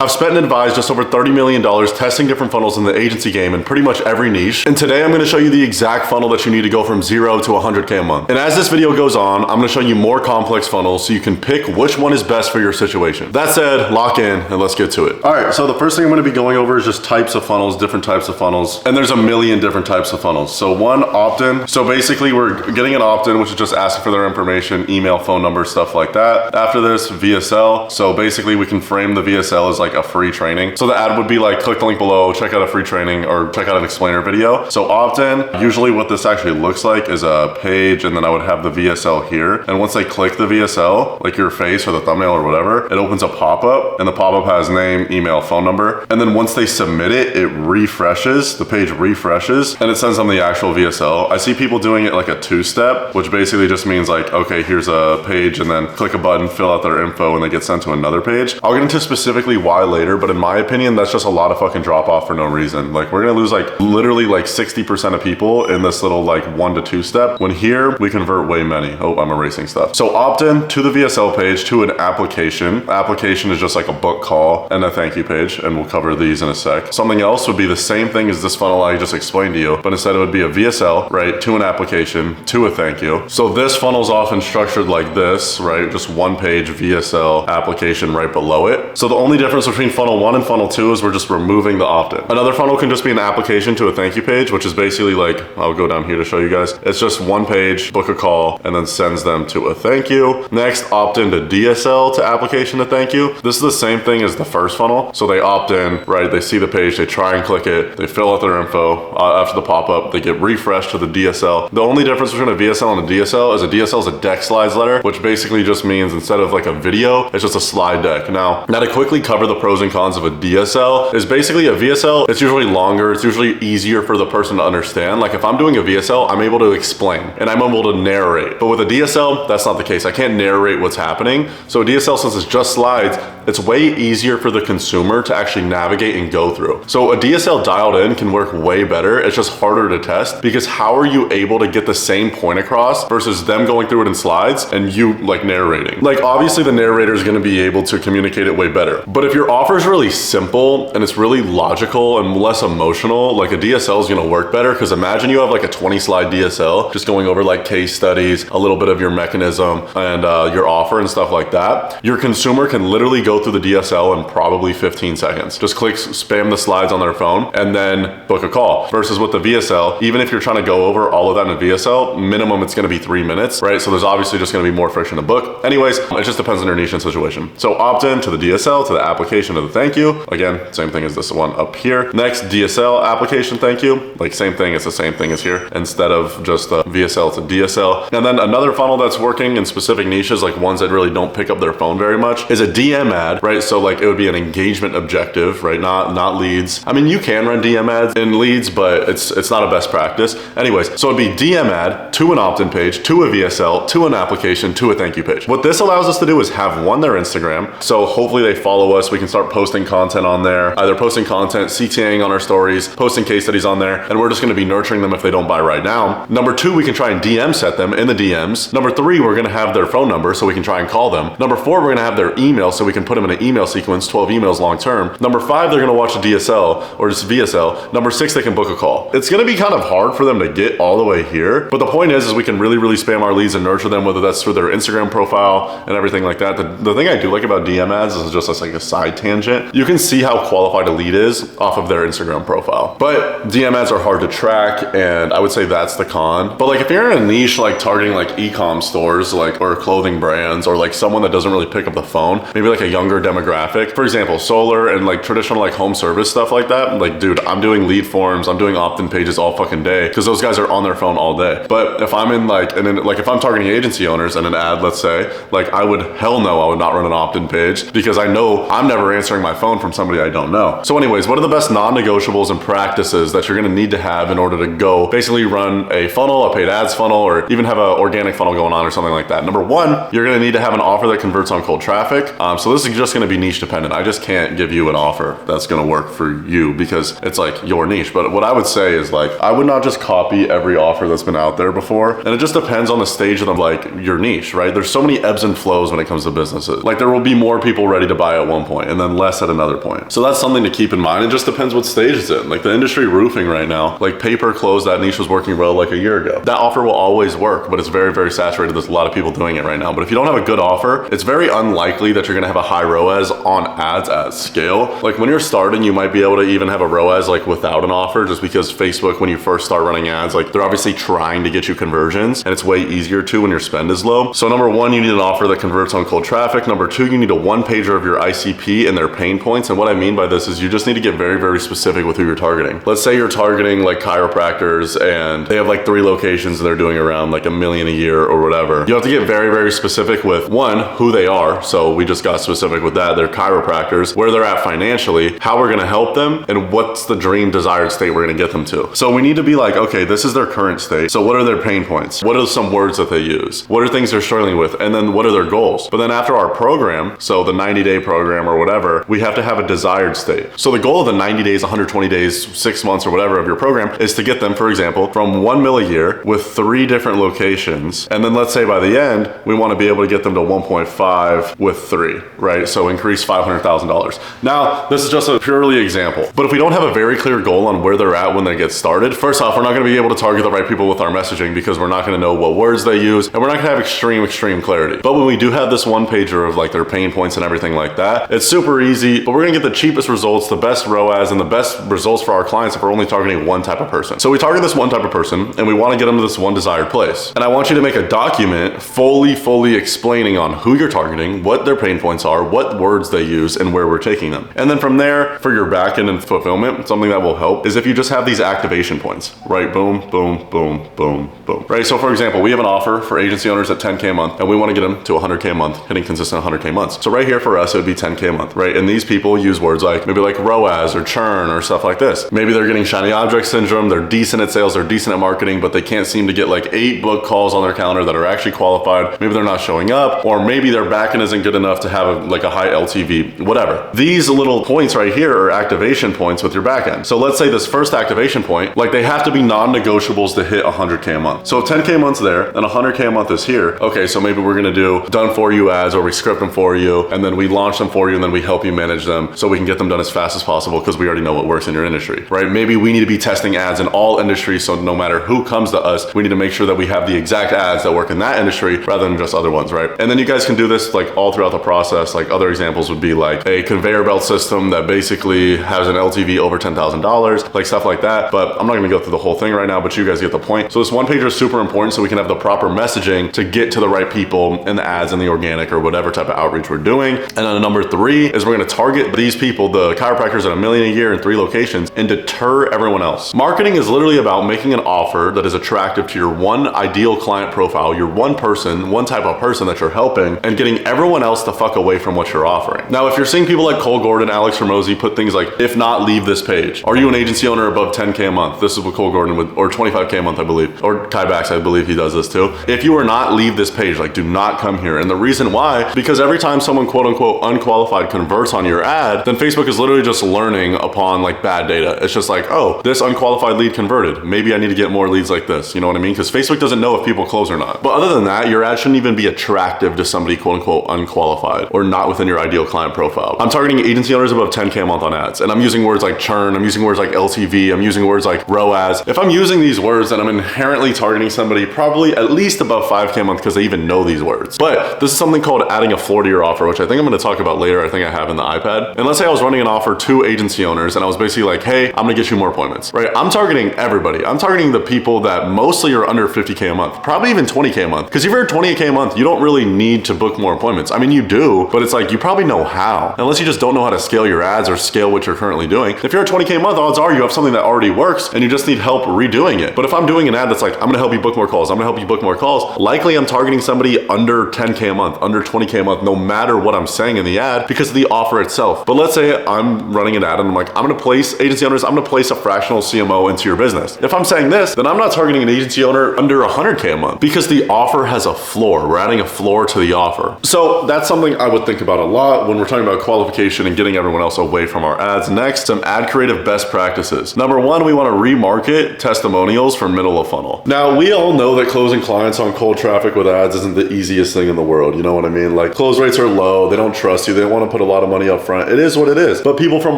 I've spent and advised just over $30 million testing different funnels in the agency game in pretty much every niche. And today I'm going to show you the exact funnel that you need to go from 0 to 100K a month. And as this video goes on, I'm going to show you more complex funnels so you can pick which one is best for your situation. That said, lock in and let's get to it. All right, so the first thing I'm going to be going over is just types of funnels, different types of funnels. And there's a million different types of funnels. So one, opt-in. So basically we're getting an opt-in, which is just asking for their information, email, phone number, stuff like that. After this, VSL. So basically we can frame the VSL as like a free training. So the ad would be like, click the link below, check out a free training or check out an explainer video. So opt-in, usually what this actually looks like is a page and then I would have the VSL here. And once they click the VSL, like your face or the thumbnail or whatever, it opens a pop-up and the pop-up has name, email, phone number. And then once they submit it, it refreshes, the page refreshes and it sends them the actual VSL. I see people doing it like a two-step, which basically just means like, okay, here's a page and then click a button, fill out their info and they get sent to another page. I'll get into specifically why later, but in my opinion, that's just a lot of fucking drop off for no reason. Like we're gonna lose like literally like 60% of people in this little like 1 to 2 step, when here we convert way many. Oh, I'm erasing stuff. So opt-in to the VSL page to an application. Application is just like a book call and a thank you page, and we'll cover these in a sec. Something else would be the same thing as this funnel I just explained to you, but instead it would be a VSL, right, to an application, to a thank you. So this funnel is often structured like this, right? Just one page VSL application right below it. So the only difference between funnel 1 and funnel 2 is we're just removing the opt-in. Another funnel can just be an application to a thank you page, which is basically like, I'll go down here to show you guys. It's just one page, book a call, and then sends them to a thank you. Next, opt-in to DSL to application to thank you. This is the same thing as the first funnel. So they opt in, right? They see the page, they try and click it, they fill out their info. After the pop-up, they get refreshed to the DSL. The only difference between a VSL and a DSL is a deck slides letter, which basically just means instead of like a video, it's just a slide deck. Now to quickly cover the pros and cons of a DSL is basically a VSL, it's usually longer, it's usually easier for the person to understand. Like if I'm doing a VSL, I'm able to explain and I'm able to narrate. But with a DSL, that's not the case. I can't narrate what's happening. So a DSL, since it's just slides, it's way easier for the consumer to actually navigate and go through. So a DSL dialed in can work way better. It's just harder to test because how are you able to get the same point across versus them going through it in slides and you like narrating? Like obviously the narrator is going to be able to communicate it way better. But if your offer is really simple and it's really logical and less emotional, like a DSL is going to work better. Because imagine you have like a 20 slide DSL just going over like case studies, a little bit of your mechanism and your offer and stuff like that. Your consumer can literally go through the DSL in probably 15 seconds. Just click, spam the slides on their phone and then book a call. Versus with the VSL, even if you're trying to go over all of that in a VSL, minimum it's going to be 3 minutes, right? So there's obviously just going to be more friction to book. Anyways, it just depends on your niche and situation. So opt-in to the DSL, to the application, to the thank you. Again, same thing as this one up here. Next, DSL application thank you. Like same thing, it's the same thing as here instead of just the VSL to DSL. And then another funnel that's working in specific niches, like ones that really don't pick up their phone very much, is a DM ad, right? So like it would be an engagement objective, right? Not leads. I mean, you can run DM ads in leads, but it's not a best practice. Anyways, so it'd be DM ad to an opt-in page, to a VSL, to an application, to a thank you page. What this allows us to do is have their Instagram. So hopefully they follow us. We can start posting content on there, either posting content, CTAing on our stories, posting case studies on there, and we're just going to be nurturing them if they don't buy right now. Number 2, we can try and DM set them in the DMs. Number 3, we're going to have their phone number so we can try and call them. Number 4, we're going to have their email so we can put them in an email sequence, 12 emails long term. Number 5, they're going to watch a DSL or just VSL. Number 6, they can book a call. It's going to be kind of hard for them to get all the way here, but the point is we can really spam our leads and nurture them, whether that's through their Instagram profile and everything like that. The thing I do like about DM ads is just as like a side tangent. You can see how qualified a lead is off of their Instagram profile. But DM ads are hard to track, and I would say that's the con. But like if you're in a niche like targeting like e-com stores, like or clothing brands, or like someone that doesn't really pick up the phone, maybe like a younger demographic, for example, solar and like traditional like home service stuff like that. Like, dude, I'm doing lead forms, I'm doing opt-in pages all fucking day because those guys are on their phone all day. But if I'm in like, and then like if I'm targeting agency owners in an ad, let's say, like I would not run an opt-in page because I know I'm never answering my phone from somebody I don't know. So anyways, what are the best non-negotiables and practices that you're going to need to have in order to go basically run a funnel, a paid ads funnel, or even have an organic funnel going on or something like that? Number 1, you're going to need to have an offer that converts on cold traffic. So this is just going to be niche dependent. I just can't give you an offer that's going to work for you because it's like your niche. But what I would say is like, I would not just copy every offer that's been out there before. And it just depends on the stage of the, like your niche, right? There's so many ebbs and flows when it comes to businesses. Like there will be more people ready to buy at one point. point, and then less at another point. So that's something to keep in mind. It just depends what stage it's in. Like the industry roofing right now, like paper clothes, that niche was working well like a year ago. That offer will always work, but it's very, very saturated. There's a lot of people doing it right now. But if you don't have a good offer, it's very unlikely that you're gonna have a high ROAS on ads at scale. Like when you're starting, you might be able to even have a ROAS like without an offer, just because Facebook, when you first start running ads, like they're obviously trying to get you conversions, and it's way easier to when your spend is low. So number one, you need an offer that converts on cold traffic. Number two, you need a one pager of your ICP and their pain points. And what I mean by this is you just need to get very, very specific with who you're targeting. Let's say you're targeting like chiropractors and they have like 3 locations and they're doing around like $1 million a year or whatever. You have to get very, very specific with one, who they are. So we just got specific with that. They're chiropractors, where they're at financially, how we're gonna help them, and what's the dream desired state we're gonna get them to. So we need to be like, okay, this is their current state. So what are their pain points? What are some words that they use? What are things they're struggling with? And then what are their goals? But then after our program, so the 90-day program or whatever, we have to have a desired state. So the goal of the 90 days, 120 days, 6 months or whatever of your program is to get them, for example, from 1 mil a year with 3 different locations. And then let's say by the end, we want to be able to get them to 1.5 with 3, right? So increase $500,000. Now, this is just a purely example. But if we don't have a very clear goal on where they're at when they get started, first off, we're not going to be able to target the right people with our messaging because we're not going to know what words they use, and we're not going to have extreme clarity. But when we do have this one pager of like their pain points and everything like that, it's super easy, but we're going to get the cheapest results, the best ROAS, and the best results for our clients if we're only targeting one type of person. So we target this one type of person and we want to get them to this one desired place. And I want you to make a document fully explaining on who you're targeting, what their pain points are, what words they use, and where we're taking them. And then from there, for your backend and fulfillment, something that will help is if you just have these activation points, right? Boom, boom, boom, boom, boom, right? So for example, we have an offer for agency owners at 10K a month, and we want to get them to 100K a month, hitting consistent 100K months. So right here for us, it would be 10K a month, right? And these people use words like maybe like ROAS or churn or stuff like this. Maybe they're getting shiny object syndrome, they're decent at sales, they're decent at marketing, but they can't seem to get like 8 book calls on their calendar that are actually qualified. Maybe they're not showing up, or maybe their backend isn't good enough to have like a high LTV, whatever. These little points right here are activation points with your backend. So let's say this first activation point, like they have to be non-negotiables to hit 100K a month. So if 10K a month's there and 100K a month is here, okay, so maybe we're gonna do done for you ads, or we script them for you, and then we launch them for you, and then we help you manage them so we can get them done as fast as possible because we already know what works in your industry, right? Maybe we need to be testing ads in all industries, so no matter who comes to us, we need to make sure that we have the exact ads that work in that industry rather than just other ones, right? And then you guys can do this like all throughout the process. Like other examples would be like a conveyor belt system that basically has an LTV over $10,000, like stuff like that. But I'm not gonna go through the whole thing right now, but you guys get the point. So this one pager is super important so we can have the proper messaging to get to the right people in the ads and the organic or whatever type of outreach we're doing. And then number 3 is we're gonna target these people, the chiropractors at $1 million a year in 3 locations, and deter everyone else. Marketing is literally about making an offer that is attractive to your one ideal client profile, your one person, one type of person that you're helping, and getting everyone else to fuck away from what you're offering. Now, if you're seeing people like Cole Gordon, Alex Hormozy put things like, if not, leave this page. Are you an agency owner above 10K a month? This is what Cole Gordon would, or 25K a month, I believe, or Kai Bax, I believe he does this too. If you are not, leave this page, like do not come here. And the reason why, because every time someone quote unquote unqualified converts on your ad, then Facebook is literally just learning upon like bad data. It's just like, oh, this unqualified lead converted. Maybe I need to get more leads like this. You know what I mean? Because Facebook doesn't know if people close or not. But other than that, your ad shouldn't even be attractive to somebody quote unquote unqualified or not within your ideal client profile. I'm targeting agency owners above 10K a month on ads. And I'm using words like churn, I'm using words like LTV, I'm using words like ROAS. If I'm using these words, then I'm inherently targeting somebody probably at least above 5K a month because they even know these words. But this is something called adding a floor to your offer, which I think I'm gonna talk about later. I think I have in the iPad. And let's say I was running an offer to agency owners and I was basically like, hey, I'm gonna get you more appointments, right? I'm targeting everybody. I'm targeting the people that mostly are under 50K a month, probably even 20K a month. Because if you're 20K a month, you don't really need to book more appointments. I mean, you do, but it's like, you probably know how, unless you just don't know how to scale your ads or scale what you're currently doing. If you're at 20K a month, odds are you have something that already works and you just need help redoing it. But if I'm doing an ad that's like, I'm gonna help you book more calls, I'm gonna help you book more calls, likely I'm targeting somebody under 10K a month, under 20K a month, no matter what I'm saying in the ad because of the offer itself. But let's say I'm running an ad and I'm like, I'm gonna place agency owners, I'm gonna place a fractional CMO into your business. If I'm saying this, then I'm not targeting an agency owner under 100K a month because the offer has a floor. We're adding a floor to the offer. So that's something I would think about a lot when we're talking about qualification and getting everyone else away from our ads. Next, some ad creative best practices. Number 1, we wanna remarket testimonials for middle of funnel. Now, we all know that closing clients on cold traffic with ads isn't the easiest thing in the world. You know what I mean? Like, close rates are low, they don't trust you, they don't wanna put put a lot of money up front. It is what it is. But people from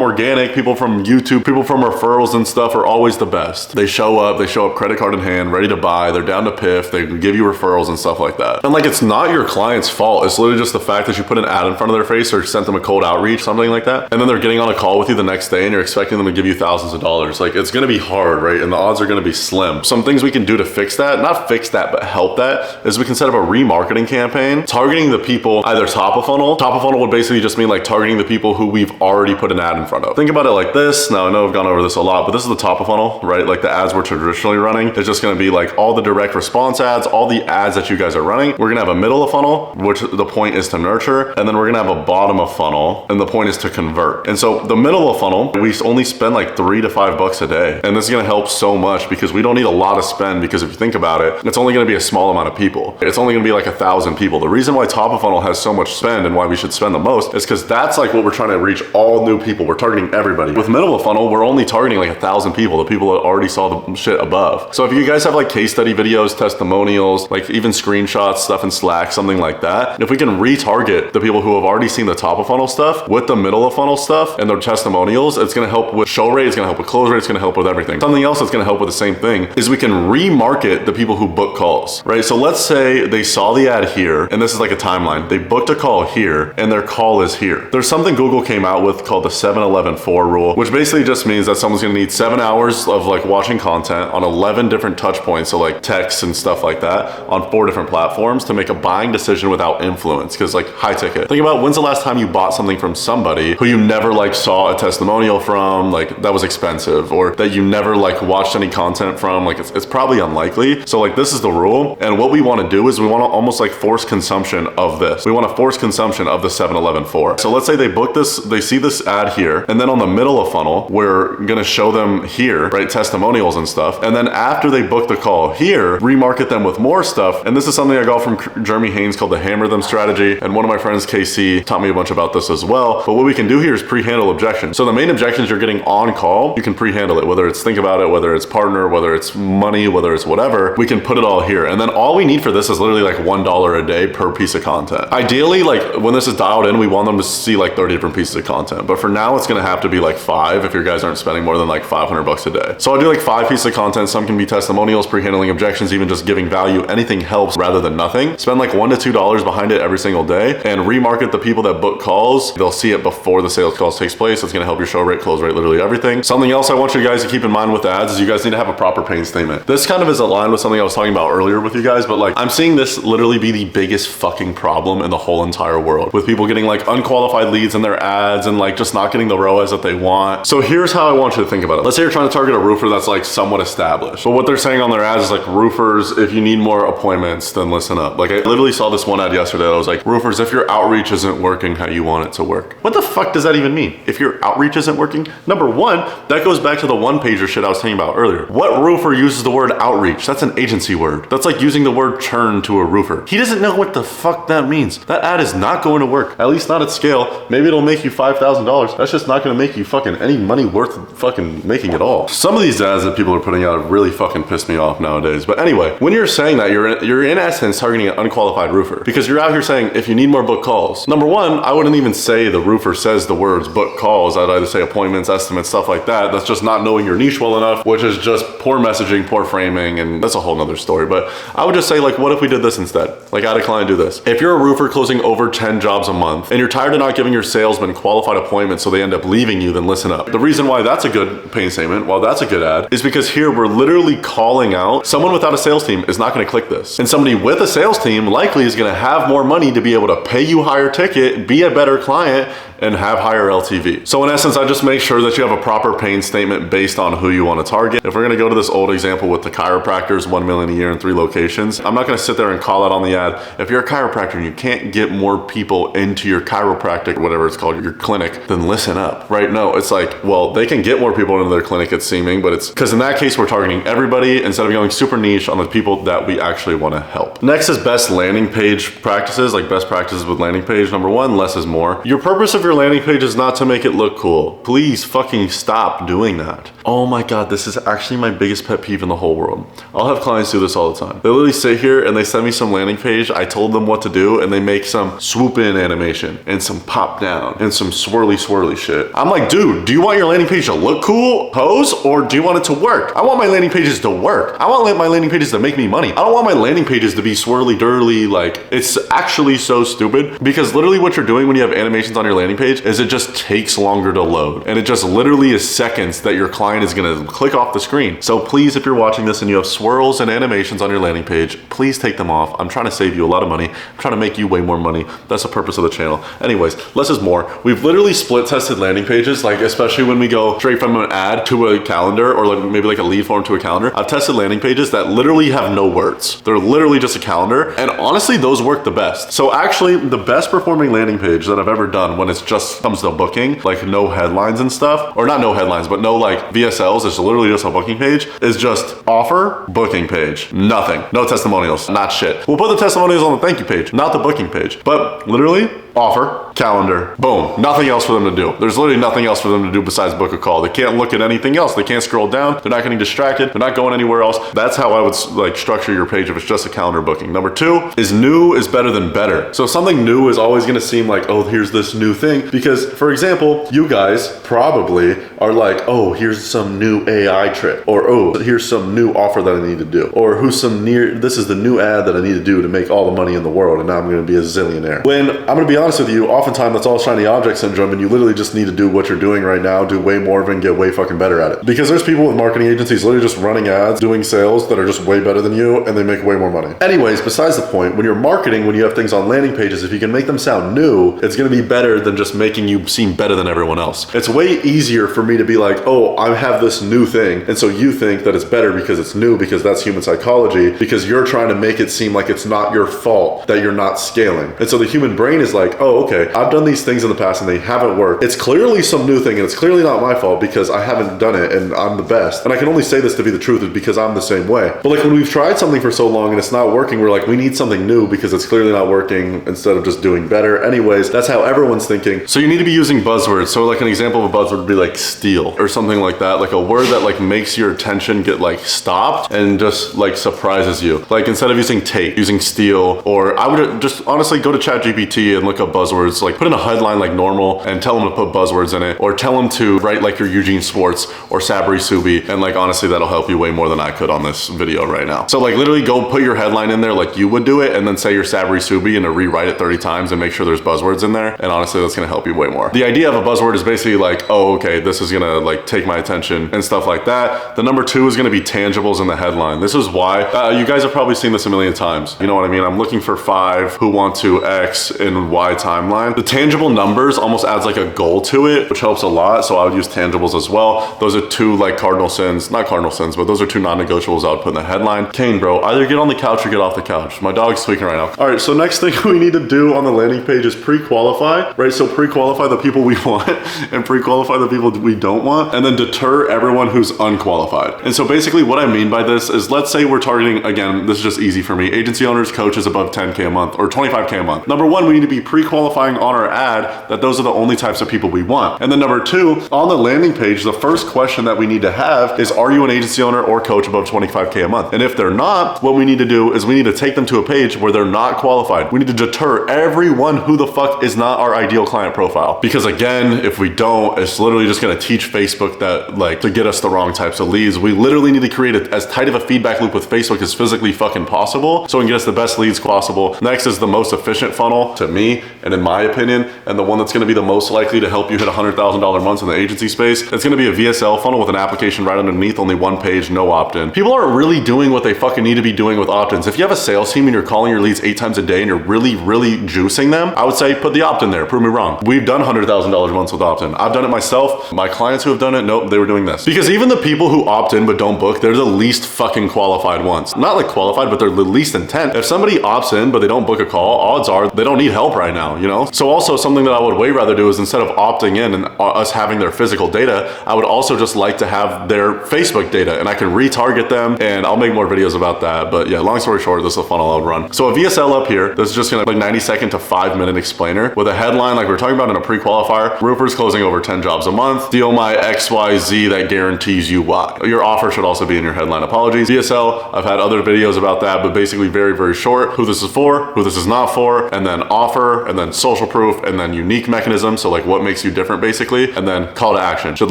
organic, people from YouTube, people from referrals and stuff are always the best. They show up credit card in hand, ready to buy. They're down to piff. They give you referrals and stuff like that. And like, it's not your client's fault. It's literally just the fact that you put an ad in front of their face or sent them a cold outreach, something like that. And then they're getting on a call with you the next day and you're expecting them to give you thousands of dollars. Like, it's going to be hard, right? And the odds are going to be slim. Some things we can do to fix that, not fix that, but help that, is we can set up a remarketing campaign targeting the people either top of funnel. Top of funnel would basically just mean like targeting the people who we've already put an ad in front of. Think about it like this. Now, I know I've gone over this a lot, but this is the top of funnel, right? Like the ads we're traditionally running. It's just going to be like all the direct response ads, all the ads that you guys are running. We're going to have a middle of funnel, which the point is to nurture. And then we're going to have a bottom of funnel, and the point is to convert. And so the middle of funnel, we only spend like $3 to $5 a day. And this is going to help so much because we don't need a lot of spend, because if you think about it, it's only going to be a small amount of people. It's only going to be like 1,000 people. The reason why top of funnel has so much spend and why we should spend the most is because that's like what we're trying to reach, all new people. We're targeting everybody. With middle of funnel, we're only targeting like 1,000 people, the people that already saw the shit above. So if you guys have like case study videos, testimonials, like even screenshots, stuff in Slack, something like that, if we can retarget the people who have already seen the top of funnel stuff with the middle of funnel stuff and their testimonials, it's going to help with show rate, it's going to help with close rate, it's going to help with everything. Something else that's going to help with the same thing is we can remarket the people who book calls, right? So let's say they saw the ad here, and this is like a timeline. They booked a call here and their call is here. There's something Google came out with called the 7-11-4 rule, which basically just means that someone's going to need 7 hours of like watching content on 11 different touch points, so like texts and stuff like that, on 4 different platforms to make a buying decision without influence. Because like, high ticket, think about when's the last time you bought something from somebody who you never like saw a testimonial from, like that was expensive, or that you never like watched any content from. Like it's probably unlikely. So like, this is the rule. And what we want to do is we want to almost like force consumption of this. We want to force consumption of the 7-11-4. So let's say they book this, they see this ad here, and then on the middle of funnel, we're going to show them here, right, testimonials and stuff. And then after they book the call here, remarket them with more stuff. And this is something I got from Jeremy Haynes called the hammer them strategy. And one of my friends, KC, taught me a bunch about this as well. But what we can do here is pre-handle objections. So the main objections you're getting on call, you can pre-handle it, whether it's think about it, whether it's partner, whether it's money, whether it's whatever, we can put it all here. And then all we need for this is literally like $1 a day per piece of content. Ideally, like when this is dialed in, we want them to see like 30 different pieces of content. But for now, it's going to have to be like 5 if your guys aren't spending more than like $500 a day. So I do like 5 pieces of content. Some can be testimonials, pre-handling objections, even just giving value. Anything helps rather than nothing. Spend like $1 to $2 behind it every single day and remarket the people that book calls. They'll see it before the sales calls takes place. It's going to help your show rate, close rate, literally everything. Something else I want you guys to keep in mind with ads is you guys need to have a proper paying statement. This kind of is aligned with something I was talking about earlier with you guys, but like I'm seeing this literally be the biggest fucking problem in the whole entire world, with people getting like unqualified leads in their ads and like just not getting the ROAS that they want. So here's how I want you to think about it. Let's say you're trying to target a roofer that's like somewhat established, but what they're saying on their ads is like, roofers, if you need more appointments, then listen up. Like I literally saw this one ad yesterday that was like, roofers, if your outreach isn't working how you want it to work. What the fuck does that even mean? If your outreach isn't working? Number one, that goes back to the one-pager shit I was talking about earlier. What roofer uses the word outreach? That's an agency word. That's like using the word churn to a roofer. He doesn't know what the fuck that means. That ad is not going to work, at least not at scale. Maybe it'll make you $5,000. That's just not going to make you fucking any money worth fucking making at all. Some of these ads that people are putting out have really fucking pissed me off nowadays. But anyway, when you're saying that, you're in essence targeting an unqualified roofer, because you're out here saying, if you need more book calls. Number one, I wouldn't even say the roofer says the words book calls. I'd either say appointments, estimates, stuff like that. That's just not knowing your niche well enough, which is just poor messaging, poor framing, and that's a whole nother story. But I would just say, like, what if we did this instead? Like, I had a client do this. If you're a roofer closing over 10 jobs a month and you're tired of not giving your salesmen qualified appointments so they end up leaving you, then listen up. The reason why that's a good paying statement, while that's a good ad, is because here we're literally calling out someone without a sales team is not going to click this. And somebody with a sales team likely is going to have more money to be able to pay you higher ticket, be a better client, and have higher LTV. So in essence, I just make sure that you have a proper paying statement based on who you want to target. If we're gonna go to this old example with the chiropractors, 1 million a year in 3 locations, I'm not gonna sit there and call out on the ad, if you're a chiropractor and you can't get more people into your chiropractic, whatever it's called, your clinic, then listen up, right? No, it's like, well, they can get more people into their clinic, it's seeming, but it's because in that case, we're targeting everybody instead of going super niche on the people that we actually wanna help. Next is best landing page practices, like best practices with landing page. Number one, less is more. Your purpose of your your landing page is not to make it look cool. Please fucking stop doing that. Oh my God, this is actually my biggest pet peeve in the whole world. I'll have clients do this all the time. They literally sit here and they send me some landing page. I told them what to do and they make some swoop in animation and some pop down and some swirly shit. I'm like, dude, do you want your landing page to look cool, pose, or do you want it to work? I want my landing pages to work. I want my landing pages to make me money. I don't want my landing pages to be swirly dirly. Like, it's actually so stupid because literally what you're doing when you have animations on your landing page is it just takes longer to load. And it just literally is seconds that your client is gonna click off the screen. So please, if you're watching this and you have swirls and animations on your landing page, please take them off. I'm trying to save you a lot of money. I'm trying to make you way more money. That's the purpose of the channel. Anyways, less is more. We've literally split tested landing pages, like especially when we go straight from an ad to a calendar or like maybe like a lead form to a calendar. I've tested landing pages that literally have no words. They're literally just a calendar. And honestly, those work the best. So actually the best performing landing page that I've ever done when it's just comes to booking, like no headlines and stuff, or not no headlines, but no like VSLs, it's literally just a booking page, is just offer, booking page, nothing, no testimonials, not shit. We'll put the testimonials on the thank you page, not the booking page, but literally offer, calendar, boom, nothing else for them to do. There's literally nothing else for them to do besides book a call. They can't look at anything else. They can't scroll down. They're not getting distracted. They're not going anywhere else. That's how I would like structure your page if it's just a calendar booking. Number two is new is better than better. So something new is always going to seem like, oh, here's this new thing. Because for example, you guys probably are like, oh, here's some new AI trick, or oh, here's some new offer that I need to do, or this is the new ad that I need to do to make all the money in the world, and now I'm going to be a zillionaire. When I'm going to be honest with you, oftentimes that's all shiny object syndrome, and you literally just need to do what you're doing right now, do way more of it and get way fucking better at it. Because there's people with marketing agencies literally just running ads, doing sales that are just way better than you, and they make way more money. Anyways, besides the point, when you're marketing, when you have things on landing pages, if you can make them sound new, it's going to be better than just making you seem better than everyone else. It's way easier for me to be like, oh, I have this new thing, and so you think that it's better because it's new, because that's human psychology, because you're trying to make it seem like it's not your fault that you're not scaling. And so the human brain is like, oh, okay, I've done these things in the past and they haven't worked. It's clearly some new thing and it's clearly not my fault because I haven't done it and I'm the best. And I can only say this to be the truth is because I'm the same way. But like when we've tried something for so long and it's not working, we're like, we need something new because it's clearly not working instead of just doing better. Anyways, that's how everyone's thinking. So you need to be using buzzwords. So like an example of a buzzword would be like steal or something like that. Like a word that like makes your attention get like stopped and just like surprises you. Like instead of using take, using steal, or I would just honestly go to ChatGPT and look up buzzwords, like put in a headline like normal and tell them to put buzzwords in it, or tell them to write like your Eugene Sports or Sabri Subi, and like honestly that'll help you way more than I could on this video right now. So like literally go put your headline in there like you would do it and then say your Sabri Subi and to rewrite it 30 times and make sure there's buzzwords in there, and honestly that's gonna help you way more. The idea of a buzzword is basically like, oh okay, this is gonna like take my attention and stuff like that. The number two is gonna be tangibles in the headline. This is why you guys have probably seen this a million times. You know what I mean? I'm looking for 5 who want to X in Y timeline. The tangible numbers almost adds like a goal to it, which helps a lot. So I would use tangibles as well. Those are 2 like cardinal sins, not cardinal sins, but those are 2 non-negotiables I would put in the headline. Kane, bro, either get on the couch or get off the couch. My dog's tweaking right now. All right, so next thing we need to do on the landing page is pre-qualify, right? So pre-qualify the people we want and pre-qualify the people we don't want, and then deter everyone who's unqualified. And so basically what I mean by this is, let's say we're targeting, again, this is just easy for me, agency owners, coaches above 10K a month or 25K a month. Number one, we need to be pre-qualifying on our ad that those are the only types of people we want. And then number 2, on the landing page, the first question that we need to have is, are you an agency owner or coach above 25K a month? And if they're not, what we need to do is we need to take them to a page where they're not qualified. We need to deter everyone who the fuck is not our ideal client profile. Because again, if we don't, it's literally just gonna teach Facebook that like to get us the wrong types of leads. We literally need to create as tight of a feedback loop with Facebook as physically fucking possible so we can get us the best leads possible. Next is the most efficient funnel to me and in my opinion, and the one that's gonna be the most likely to help you hit $100,000 months in the agency space. It's gonna be a VSL funnel with an application right underneath, only 1 page, no opt-in. People aren't really doing what they fucking need to be doing with opt-ins. If you have a sales team and you're calling your leads 8 times a day and you're really juicing them, I would say put the opt-in there, prove me wrong. We've done $100,000 months with opt-in. I've done it myself. My clients who have done it, nope, they were doing this. Because even the people who opt in but don't book, they're the least fucking qualified ones. Not like qualified, but they're the least intent. If somebody opts in but they don't book a call, odds are they don't need help right now, you know? So also something that I would way rather do is instead of opting in and us having their physical data, I would also just like to have their Facebook data and I can retarget them, and I'll make more videos about that. But yeah, long story short, this is the funnel I would run. So a VSL up here, this is just gonna like 90-second to 5-minute explainer with a headline like we were talking about in a pre-qualifier, roofers closing over 10 jobs a month, deal my XYZ that guarantees you Y. Your offer should also be in your headline. Apologies. VSL, I've had other videos about that, but basically very, very short. Who this is for, who this is not for, and then offer, and then social proof, and then unique mechanism. So like what makes you different basically, and then call to action. Should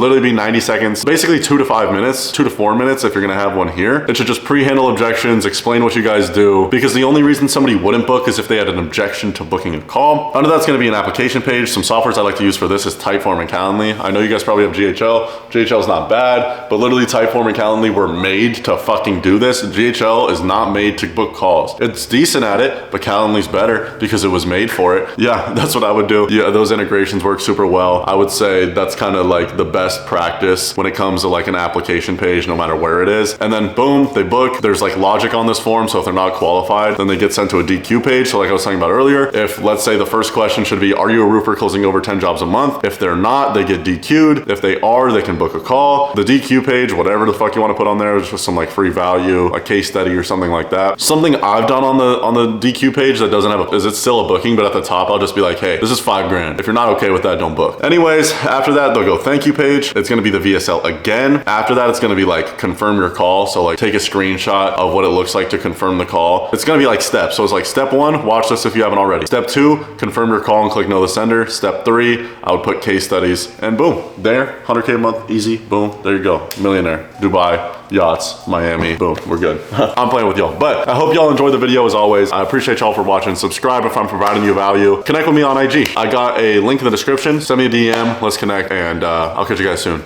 literally be 90 seconds, basically 2 to 5 minutes, 2 to 4 minutes if you're gonna have one here. It should just pre-handle objections, explain what you guys do, because the only reason somebody wouldn't book is if they had an objection to booking a call. Under that's gonna be an application page. Some softwares I like to use for this is Typeform and Calendly. I know you guys probably have GHL. GHL is not bad, but literally Typeform and Calendly were made to fucking do this. GHL is not made to book calls. It's decent at it, but Calendly's better because it was made for it. Yeah, that's what I would do. Yeah, those integrations work super well. I would say that's kind of like the best practice when it comes to like an application page, no matter where it is. And then boom, they book. There's like logic on this form, so if they're not qualified, then they get sent to a DQ page. So like I was talking about earlier, if let's say the first question should be, are you a roofer closing over 10 jobs a month? If they're not, they get DQ'd. If they are, they can book a call. The DQ page, whatever the fuck you want to put on there, is just some like free value, a case study or something like that. Something I've done on the DQ page that doesn't have is it's still a booking, but at the top I'll just be like, hey, this is $5 grand. If you're not okay with that, don't book. Anyways, after that they'll go thank you page. It's gonna be the VSL again. After that it's gonna be like confirm your call. So like take a screenshot of what it looks like to confirm the call. It's gonna be like steps. So it's like step 1, watch this if you haven't already. Step 2, confirm your call and click know the sender. Step 3, I would put case studies, and boom, there, 100K a month, easy, boom, there you go, millionaire. Dubai, yachts, Miami, boom, we're good. I'm playing with y'all, but I hope y'all enjoyed the video as always. I appreciate y'all for watching. Subscribe if I'm providing you value. Connect with me on IG. I got a link in the description. Send me a DM, let's connect, and I'll catch you guys soon.